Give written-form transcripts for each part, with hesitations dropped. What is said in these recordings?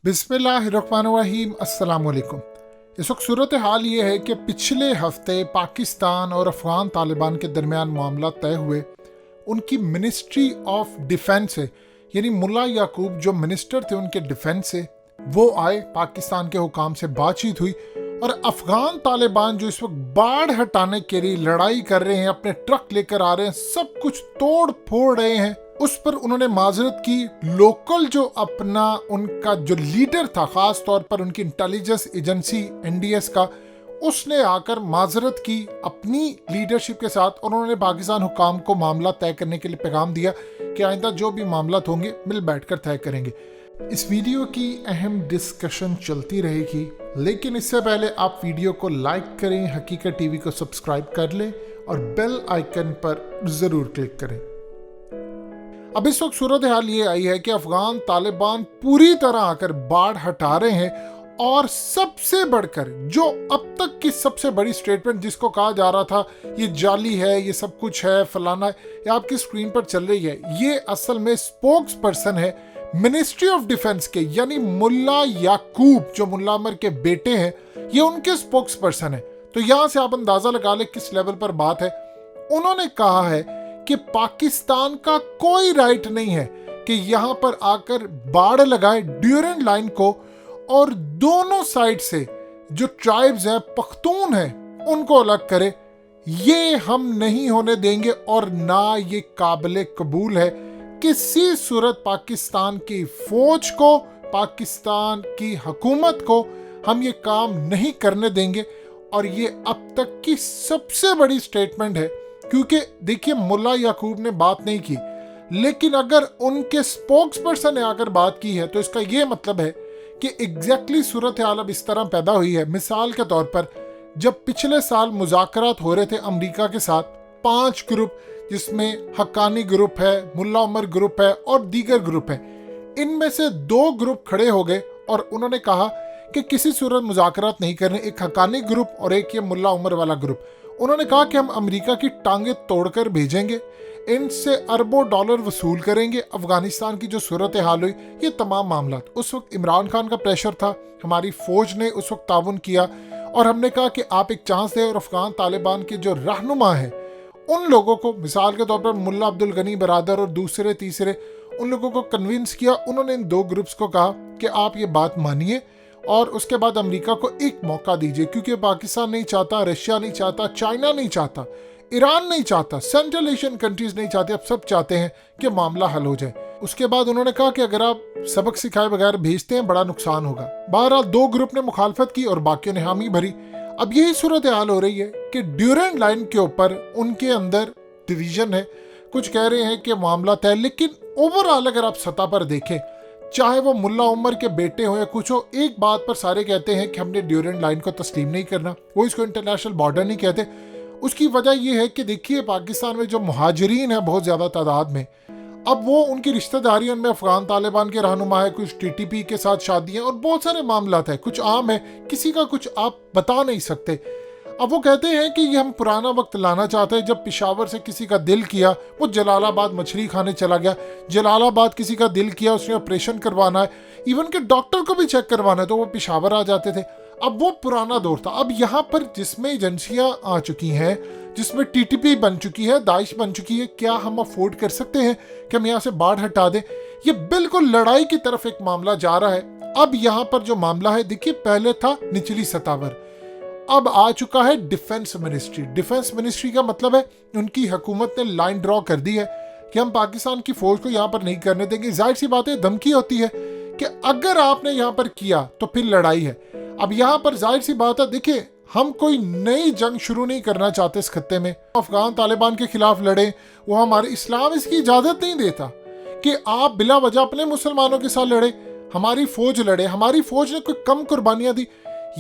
बिस्मिल्लाहिर्रहमानिर्रहीम, अस्सलाम वालेकुम। इस वक्त सूरत हाल ये है कि पिछले हफ्ते पाकिस्तान और अफ़गान तालिबान के दरमियान मामला तय हुए। उनकी मिनिस्ट्री ऑफ डिफेंस है, यानी मुल्ला याकूब जो मिनिस्टर थे उनके डिफेंस से, वो आए, पाकिस्तान के हुकाम से बातचीत हुई और अफ़गान तालिबान जो इस वक्त बाढ़ हटाने के लिए लड़ाई कर रहे हैं, अपने ट्रक लेकर आ रहे हैं, सब कुछ तोड़ फोड़ रहे हैं, उस पर उन्होंने माजरत की। लोकल जो अपना उनका जो लीडर था, खास तौर पर उनकी इंटेलिजेंस एजेंसी NDS का, उसने आकर माजरत की अपनी लीडरशिप के साथ। उन्होंने पाकिस्तान हुकाम को मामला तय करने के लिए पैगाम दिया कि आइंदा जो भी मामला होंगे मिल बैठकर तय करेंगे। इस वीडियो की अहम डिस्कशन चलती रहेगी, लेकिन इससे पहले आप वीडियो को लाइक करें, हकीकत टीवी को सब्सक्राइब कर लें और बेल आइकन पर ज़रूर क्लिक करें। अब इस वक्त सूरत हाल ये आई है कि अफगान तालिबान पूरी तरह आकर बाढ़ हटा रहे हैं, और सबसे बढ़कर जो अब तक की सबसे बड़ी स्टेटमेंट जिसको कहा जा रहा था ये जाली है, ये सब कुछ है, फलाना है, ये आपकी स्क्रीन पर चल रही है, ये असल में स्पोक्स पर्सन है मिनिस्ट्री ऑफ डिफेंस के, यानी मुल्ला याकूब जो मुल्ला उमर के बेटे हैं, ये उनके स्पोक्स पर्सन है। तो यहां से आप अंदाजा लगा ले किस लेवल पर बात है। उन्होंने कहा है कि पाकिस्तान का कोई राइट नहीं है कि यहां पर आकर बाड़ लगाए ड्यूरेंट लाइन को, और दोनों साइड से जो ट्राइब्स हैं, पख्तून हैं, उनको अलग करे। ये हम नहीं होने देंगे और ना ये काबिल कबूल है। किसी सूरत पाकिस्तान की फौज को, पाकिस्तान की हुकूमत को हम ये काम नहीं करने देंगे। और ये अब तक की सबसे बड़ी स्टेटमेंट है, क्योंकि देखिए मुल्ला याकूब ने बात नहीं की, लेकिन अगर उनके स्पोक्स पर्सन ने आकर बात की है तो इसका ये मतलब है कि एग्जैक्टली सूरत हाल अब इस तरह पैदा हुई है। मिसाल के तौर पर जब पिछले साल मुज़ाकरात हो रहे थे अमेरिका के साथ, 5 ग्रुप जिसमें हक्कानी ग्रुप है, मुल्ला उमर ग्रुप है और दीगर ग्रुप हैं, इनमें से 2 ग्रुप खड़े हो गए और उन्होंने कहा कि किसी सूरत मुज़ाकरात नहीं करने, एक हक्कानी ग्रुप और एक ये मुल्ला उमर वाला ग्रुप। उन्होंने कहा कि हम अमेरिका की टांगे तोड़कर भेजेंगे, इनसे अरबों डॉलर वसूल करेंगे। अफगानिस्तान की जो सूरत हाल हुई, ये तमाम मामला, उस वक्त इमरान खान का प्रेशर था, हमारी फौज ने उस वक्त ताउन किया और हमने कहा कि आप एक चांस दें। और अफगान तालिबान के जो रहनुमा हैं उन लोगों को, मिसाल के तौर पर मुल्ला अब्दुल गनी बरादर और दूसरे तीसरे, उन लोगों को कन्विंस किया। उन्होंने इन 2 ग्रुप्स को कहा कि आप ये बात मानिए और उसके बाद अमेरिका को एक मौका दीजिए, क्योंकि पाकिस्तान नहीं चाहता, रशिया नहीं चाहता, चाइना नहीं चाहता, ईरान नहीं चाहता, सेंट्रल एशियन कंट्रीज नहीं चाहते, अब सब चाहते हैं कि मामला हल हो जाए। उसके बाद उन्होंने कहा कि अगर आप सबक सिखाए बगैर भेजते हैं बड़ा नुकसान होगा। बहरहाल 2 ग्रुप ने मुखालफत की और बाकियों ने हामी भरी। अब यही सूरत हाल हो रही है कि ड्यूरेंट लाइन के ऊपर उनके अंदर डिवीजन है। कुछ कह रहे हैं कि मामला तय, लेकिन ओवरऑल अगर आप सतह पर देखें, चाहे वो मुल्ला उमर के बेटे हो या कुछ हो, एक बात पर सारे कहते हैं कि हमने ड्यूरेंट लाइन को तस्लीम नहीं करना। वो इसको इंटरनेशनल बॉर्डर नहीं कहते। उसकी वजह यह है कि देखिए पाकिस्तान में जो मुहाजिरीन है बहुत ज़्यादा तादाद में, अब वो उनकी रिश्तेदारी, उनमें अफगान तालिबान के रहनुमा है, कुछ TTP के साथ शादियाँ और बहुत सारे मामला है, कुछ आम है, किसी का कुछ आप बता नहीं सकते। अब वो कहते हैं कि ये हम पुराना वक्त लाना चाहते हैं जब पेशावर से किसी का दिल किया, वो जलालाबाद मछली खाने चला गया, जलालाबाद किसी का दिल किया, उसने ऑपरेशन करवाना है, इवन के डॉक्टर को भी चेक करवाना है, तो वो पेशावर आ जाते थे। अब वो पुराना दौर था। अब यहाँ पर जिसमें एजेंसियाँ आ चुकी हैं, जिसमें TTP बन चुकी है, दाइश बन चुकी है, क्या हम अफोर्ड कर सकते हैं कि हम यहाँ से बाढ़ हटा दें? ये बिल्कुल लड़ाई की तरफ एक मामला जा रहा है। अब यहाँ पर जो मामला है, देखिए पहले था निचली सतह पर, अब आ चुका है डिफेंस मिनिस्ट्री। डिफेंस मिनिस्ट्री का मतलब है उनकी हुकूमत ने लाइन ड्रॉ कर दी है कि हम पाकिस्तान की फौज को यहाँ पर नहीं करने देंगे। जाहिर सी बात है, धमकी होती है कि अगर आपने यहाँ पर किया तो फिर लड़ाई है। अब यहाँ पर जाहिर सी बात है, देखिए हम कोई नई जंग शुरू नहीं करना चाहते इस खत्ते में। अफगान तालिबान के खिलाफ लड़े, वो हमारे इस्लाम इसकी इजाजत नहीं देता कि आप बिला वजह अपने मुसलमानों के साथ लड़े। हमारी फौज लड़े, हमारी फौज ने कोई कम कुर्बानियां दी।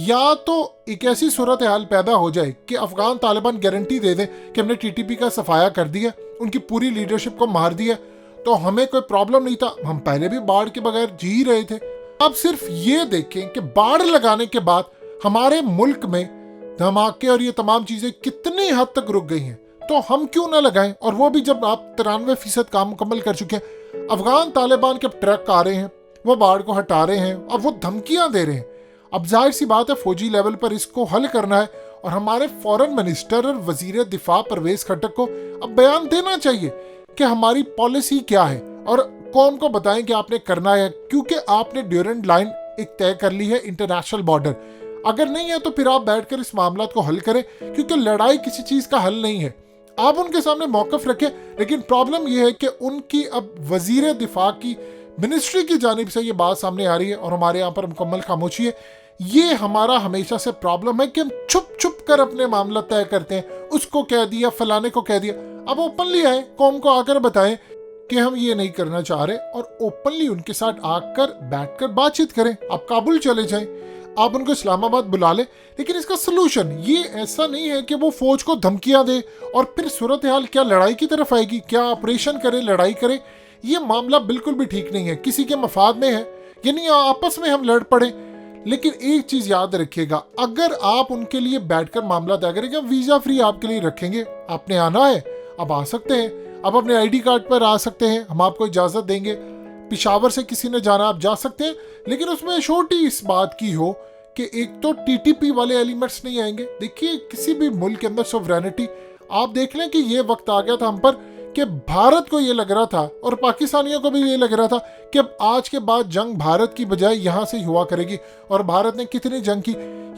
या तो एक ऐसी सूरत हाल पैदा हो जाए कि अफगान तालिबान गारंटी दे दे कि हमने TTP का सफाया कर दिया, उनकी पूरी लीडरशिप को मार दिया, तो हमें कोई प्रॉब्लम नहीं था, हम पहले भी बाढ़ के बगैर जी रहे थे। अब सिर्फ ये देखें कि बाढ़ लगाने के बाद हमारे मुल्क में धमाके और ये तमाम चीजें कितनी हद तक रुक गई हैं, तो हम क्यों ना लगाएं? और वो भी जब आप 93% काम मुकम्मल कर चुके हैं। अफगान तालिबान के ट्रक आ रहे हैं, वो बाढ़ को हटा रहे हैं, अब वो धमकियां दे रहे हैं। अब जाहिर सी बात है फौजी लेवल पर इसको हल करना है और हमारे फॉरेन मिनिस्टर और वजीर दिफा परवेज खट्टक को अब बयान देना चाहिए कि हमारी पॉलिसी क्या है और कौन को बताएं कि आपने करना है, क्योंकि आपने ड्यूरेंट लाइन एक तय कर ली है, इंटरनेशनल बॉर्डर। अगर नहीं है तो फिर आप बैठकर इस मामला को हल करें, क्योंकि लड़ाई किसी चीज का हल नहीं है। आप उनके सामने मौकफ रखें, लेकिन प्रॉब्लम यह है कि उनकी अब वजीर दिफा की मिनिस्ट्री की जानिब से ये बात सामने आ रही है और हमारे यहाँ पर मुकम्मल खामोशी है। ये हमारा हमेशा से प्रॉब्लम है कि हम छुप छुप कर अपने मामला तय करते हैं। उसको कह दिया, फलाने को कह दिया। अब ओपनली आए, कौम को आकर बताएं कि हम ये नहीं करना चाह रहे और ओपनली उनके साथ आकर बैठकर बातचीत करें। आप काबुल चले जाएं, आप उनको इस्लामाबाद बुला लें, लेकिन इसका सलूशन ये ऐसा नहीं है कि वो फौज को धमकियां दे और फिर सूरत हाल क्या लड़ाई की तरफ आएगी, क्या ऑपरेशन करे, लड़ाई करे। ये मामला बिल्कुल भी ठीक नहीं है, किसी के मफाद में है, यानी आपस में हम लड़ पड़े। लेकिन एक चीज याद रखिएगा, अगर आप उनके लिए बैठकर मामला तय करेंगे, वीजा फ्री आपके लिए रखेंगे, आपने आना है अब आ सकते हैं, आप अपने आईडी कार्ड पर आ सकते हैं, हम आपको इजाजत देंगे। पिशावर से किसी ने जाना आप जा सकते हैं, लेकिन उसमें छोटी इस बात की हो कि एक तो टीटीपी वाले एलिमेंट्स नहीं आएंगे। देखिए किसी भी मुल्क के अंदर सोवरेनिटी, आप देख लें कि ये वक्त आ गया था हम पर कि भारत को ये लग रहा था और पाकिस्तानियों को भी ये लग रहा था कि अब आज के बाद जंग भारत की बजाय यहाँ से हुआ करेगी। और भारत ने कितनी जंग की,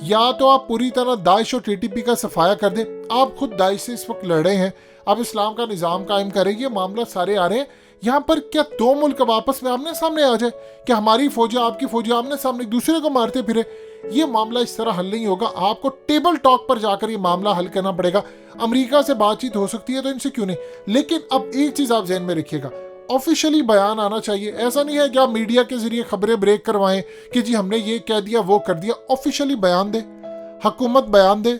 या तो आप पूरी तरह दाइश और टीटीपी का सफाया कर दें, आप खुद दाइश से इस वक्त लड़ रहे हैं, आप इस्लाम का निज़ाम कायम करें, ये मामला सारे आ रहे हैं। यहाँ पर क्या दो मुल्क वापस में आमने सामने आ जाए कि हमारी फौजें आपकी फौजें आमने सामने एक दूसरे को मारते फिरे? ये मामला इस तरह हल नहीं होगा। आपको टेबल टॉक पर जाकर ये मामला हल करना पड़ेगा। अमेरिका से बातचीत हो सकती है तो इनसे क्यों नहीं। लेकिन अब एक चीज आप ध्यान में रखिएगा, ऑफिशियली बयान आना चाहिए। ऐसा नहीं है कि आप मीडिया के जरिए खबरें ब्रेक करवाएं कि जी हमने ये कह दिया वो कर दिया। ऑफिशियली बयान दे, हुकूमत बयान दे,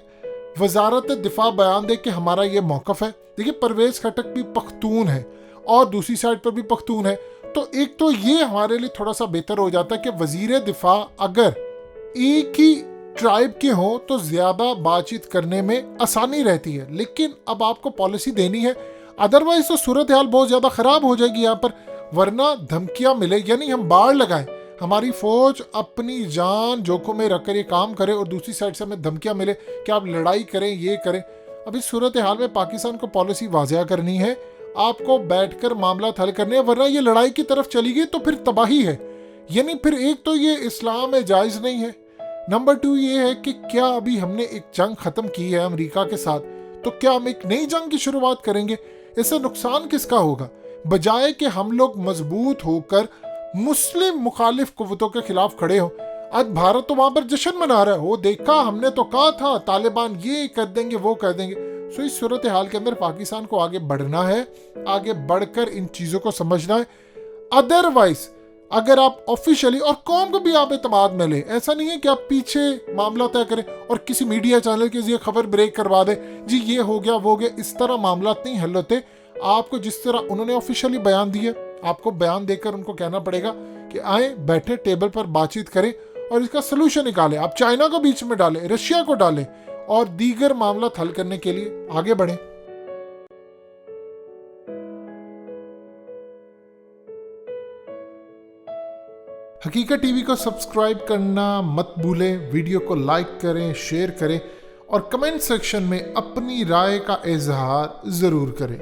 वजारत दिफा बयान दे कि हमारा ये मौकफ है। देखिए परवेज खट्टक भी पख्तून है और दूसरी साइड पर भी पख्तून है, तो एक तो ये हमारे लिए थोड़ा सा बेहतर हो जाता है कि वजीर दिफा अगर एक ही ट्राइब के हो तो ज्यादा बातचीत करने में आसानी रहती है। लेकिन अब आपको पॉलिसी देनी है, अदरवाइज तो सूरत हाल बहुत ज्यादा खराब हो जाएगी यहाँ पर। वरना धमकियां मिले, यानी हम बाढ़ लगाएं, हमारी फौज अपनी जान जोखिम में रखकर ये काम करे और दूसरी साइड से हमें धमकियां मिले कि आप लड़ाई करें, ये करें। अब इस सूरत हाल में पाकिस्तान को पॉलिसी वाज़िया करनी है, आपको बैठकर मामला हल करने हैं, वरना ये लड़ाई की तरफ चली गई तो फिर तबाही है। यानी फिर एक तो ये इस्लाम में जायज़ नहीं है, नंबर 2 ये है कि क्या अभी हमने एक जंग ख़त्म की है अमेरिका के साथ, तो क्या हम एक नई जंग की शुरुआत करेंगे? इससे नुकसान किसका होगा? बजाय कि हम लोग मजबूत होकर मुस्लिम मुखालिफ कुव्वतों के खिलाफ खड़े हों। आज भारत तो वहाँ पर जश्न मना रहा है, वो देखा हमने तो कहा था तालिबान ये कर देंगे वो कर देंगे। सो इस सूरत हाल के अंदर पाकिस्तान को आगे बढ़ना है, आगे बढ़कर इन चीज़ों को समझना है। अदरवाइज अगर आप ऑफिशियली और कौम को भी आप एतमाद में लें, ऐसा नहीं है कि आप पीछे मामला तय करें और किसी मीडिया चैनल के जरिए खबर ब्रेक करवा दें, जी ये हो गया वो गया। इस तरह मामला नहीं हल होते। आपको जिस तरह उन्होंने ऑफिशियली बयान दिए, आपको बयान देकर उनको कहना पड़ेगा कि आए बैठे टेबल पर बातचीत करें और इसका सलूशन निकालें। आप चाइना को बीच में डालें, रशिया को डालें और दीगर मामला हल करने के लिए आगे बढ़ें। हकीकत टीवी को सब्सक्राइब करना मत भूलें, वीडियो को लाइक करें, शेयर करें और कमेंट सेक्शन में अपनी राय का इजहार ज़रूर करें।